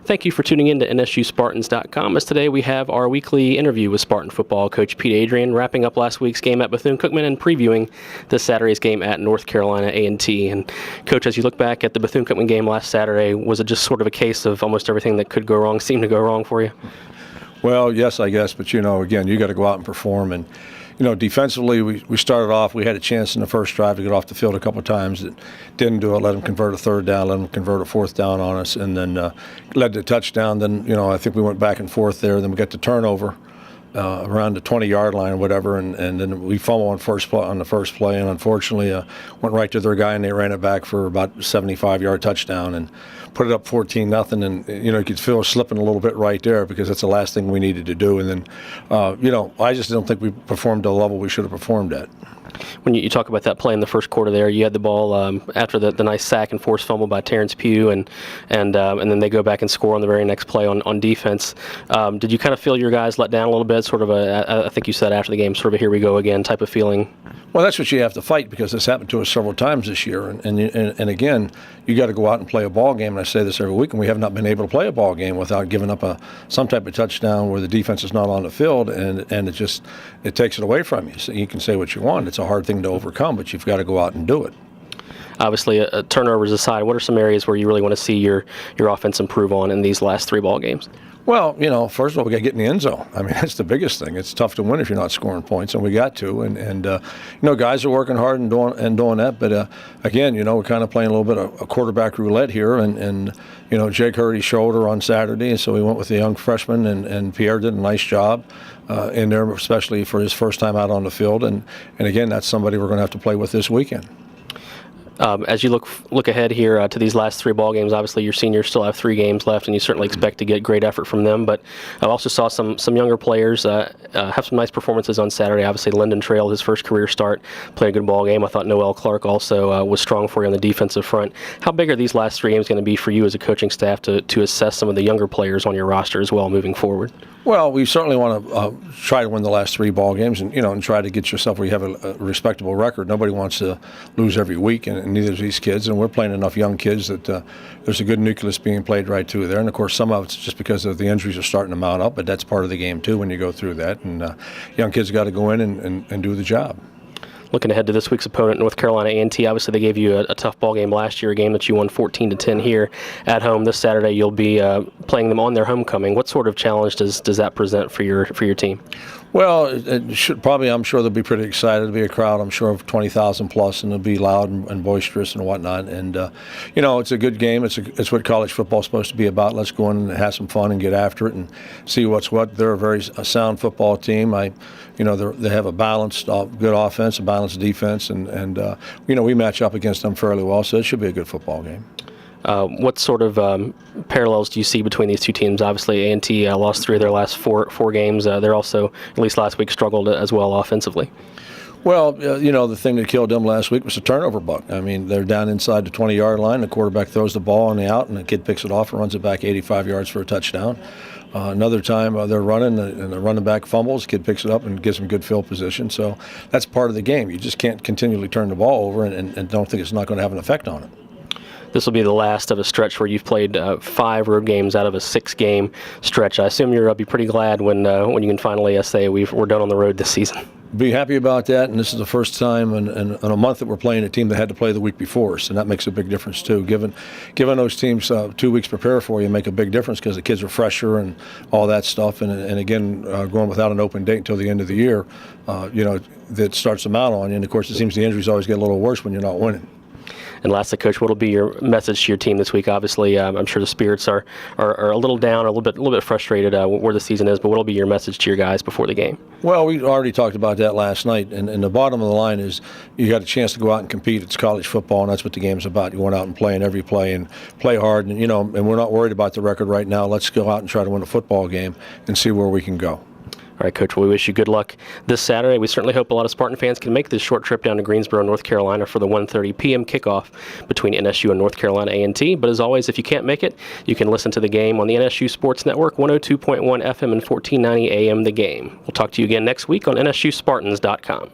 Thank you for tuning in to NSUSpartans.com, as today we have our weekly interview with Spartan football coach Pete Adrian, wrapping up last week's game at Bethune-Cookman and previewing this Saturday's game at North Carolina A&T. And Coach, as you look back at the Bethune-Cookman game last Saturday, was it just sort of a case of almost everything that could go wrong seemed to go wrong for you? Well, yes, I guess, but again, you got to go out and perform. And defensively, we started off. We had a chance in the first drive to get off the field a couple of times. It didn't do it. Let them convert a third down. Let them convert a fourth down on us, and then led to a touchdown. Then I think we went back and forth there. Then we got the turnover around the 20-yard line or whatever, and then we fumbled on the first play, and unfortunately went right to their guy, and they ran it back for about a 75-yard touchdown and put it up 14-0. And you could feel us slipping a little bit right there because that's the last thing we needed to do. And then I just don't think we performed to the level we should have performed at. When you talk about that play in the first quarter there, you had the ball after the nice sack and forced fumble by Terrence Pugh, and then they go back and score on the very next play on defense. Did you kind of feel your guys let down a little bit, sort of I think you said after the game, sort of a here we go again type of feeling? Well, that's what you have to fight, because this happened to us several times this year. And again, you got to go out and play a ball game. And I say this every week, and we have not been able to play a ball game without giving up some type of touchdown where the defense is not on the field, and it takes it away from you. So you can say what you want. It's a hard thing to overcome, but you've got to go out and do it. Obviously, turnovers aside, what are some areas where you really want to see your offense improve on in these last three ball games? Well, first of all, we got to get in the end zone. I mean, that's the biggest thing. It's tough to win if you're not scoring points, and we got to. And guys are working hard and doing that. But again, we're kind of playing a little bit of a quarterback roulette here. And Jake hurt his shoulder on Saturday, and so we went with the young freshman, and Pierre did a nice job in there, especially for his first time out on the field. And again, that's somebody we're going to have to play with this weekend. As you look ahead here to these last three ball games, obviously your seniors still have 3 games left, and you certainly expect to get great effort from them. But I also saw some younger players have some nice performances on Saturday. Obviously, Lyndon Trail, his first career start, played a good ball game. I thought Noel Clark also was strong for you on the defensive front. How big are these last 3 games going to be for you as a coaching staff to assess some of the younger players on your roster as well moving forward? Well, we certainly want to try to win the last 3 ball games, and try to get yourself where you have a respectable record. Nobody wants to lose every week, and neither do these kids. And we're playing enough young kids that there's a good nucleus being played right through there. And of course, some of it's just because of the injuries are starting to mount up, but that's part of the game too when you go through that. And young kids got to go in and do the job. Looking ahead to this week's opponent, North Carolina A&T. Obviously, they gave you a tough ball game last year, a game that you won 14-10 here at home. This Saturday, you'll be playing them on their homecoming. What sort of challenge does that present for your team? Well, it should probably. I'm sure they'll be pretty excited. It'll be a crowd, I'm sure, of 20,000 plus, and it'll be loud and boisterous and whatnot. And it's a good game. It's what college football is supposed to be about. Let's go in and have some fun and get after it and see what's what. They're a very sound football team. They have a balanced, good offense, a balanced defense, and we match up against them fairly well. So it should be a good football game. What sort of parallels do you see between these two teams? Obviously, A&T lost 3 of their last four games. They're also, at least last week, struggled as well offensively. Well, the thing that killed them last week was a turnover buck. I mean, they're down inside the 20-yard line. The quarterback throws the ball on the out, and the kid picks it off and runs it back 85 yards for a touchdown. Another time they're running, and the running back fumbles. The kid picks it up and gives them good field position. So that's part of the game. You just can't continually turn the ball over and don't think it's not going to have an effect on it. This will be the last of a stretch where you've played 5 road games out of a 6-game stretch. I assume you'll be pretty glad when you can finally say we're done on the road this season. Be happy about that, and this is the first time in a month that we're playing a team that had to play the week before us, and that makes a big difference too. Giving those teams 2 weeks prepare for you make a big difference because the kids are fresher and all that stuff. And again, going without an open date until the end of the year, that starts them out on you. And of course, it seems the injuries always get a little worse when you're not winning. And lastly, Coach, what will be your message to your team this week? Obviously, I'm sure the spirits are a little down, or a little bit frustrated where the season is. But what will be your message to your guys before the game? Well, we already talked about that last night. And the bottom of the line is you got a chance to go out and compete. It's college football, and that's what the game's about. You went out and play in every play and play hard. And and we're not worried about the record right now. Let's go out and try to win a football game and see where we can go. All right, Coach, well, we wish you good luck this Saturday. We certainly hope a lot of Spartan fans can make this short trip down to Greensboro, North Carolina for the 1:30 p.m. kickoff between NSU and North Carolina A&T. But as always, if you can't make it, you can listen to the game on the NSU Sports Network, 102.1 FM and 1490 AM The Game. We'll talk to you again next week on NSUSpartans.com.